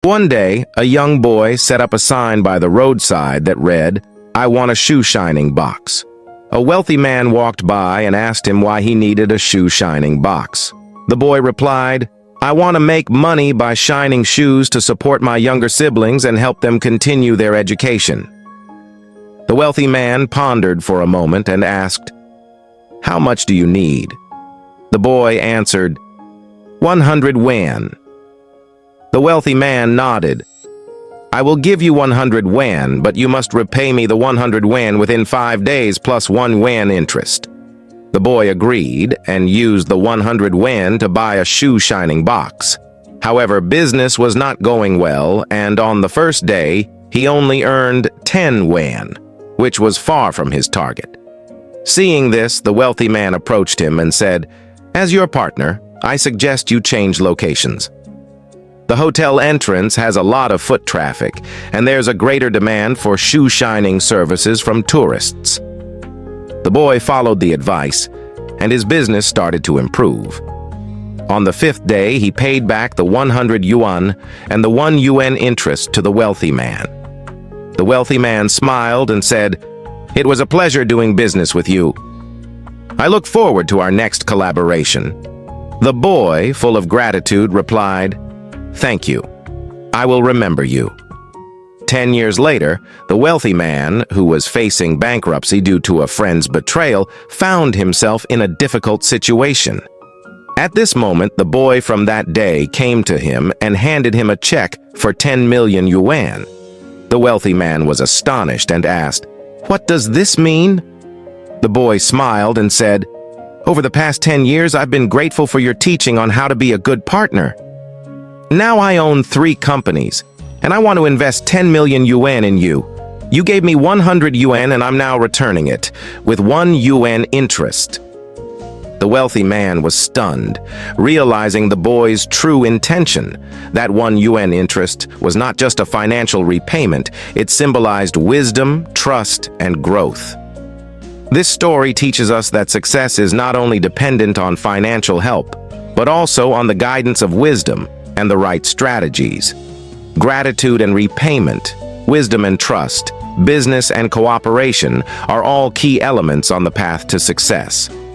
One day, a young boy set up a sign by the roadside that read, "I want a shoe shining box." A wealthy man walked by and asked him why he needed a shoe shining box. The boy replied, "I want to make money by shining shoes to support my younger siblings and help them continue their education." The wealthy man pondered for a moment and asked, "How much do you need?" The boy answered, 100 yuan. The wealthy man nodded. "I will give you 100 yuan, but you must repay me the 100 yuan within 5 days plus 1 yuan interest." The boy agreed and used the 100 yuan to buy a shoe shining box. However, business was not going well, and on the first day, he only earned 10 yuan, which was far from his target. Seeing this, the wealthy man approached him and said, "As your partner, I suggest you change locations. The hotel entrance has a lot of foot traffic, and there's a greater demand for shoe shining services from tourists." The boy followed the advice, and his business started to improve. On the 5th day, he paid back the 100 yuan and the 1 yuan interest to the wealthy man. The wealthy man smiled and said, "It was a pleasure doing business with you. I look forward to our next collaboration." The boy, full of gratitude, replied, "Thank you. I will remember you." 10 years later, the wealthy man, who was facing bankruptcy due to a friend's betrayal, found himself in a difficult situation. At this moment, the boy from that day came to him and handed him a check for 10 million yuan. The wealthy man was astonished and asked, "What does this mean?" The boy smiled and said, "Over the past 10 years, I've been grateful for your teaching on how to be a good partner. Now I own 3 companies, and I want to invest 10 million yuan in you. You gave me 100 yuan and I'm now returning it, with 1 yuan interest." The wealthy man was stunned, realizing the boy's true intention. That 1 yuan interest was not just a financial repayment, it symbolized wisdom, trust, and growth. This story teaches us that success is not only dependent on financial help, but also on the guidance of wisdom and the right strategies. Gratitude and repayment, wisdom and trust, business and cooperation are all key elements on the path to success.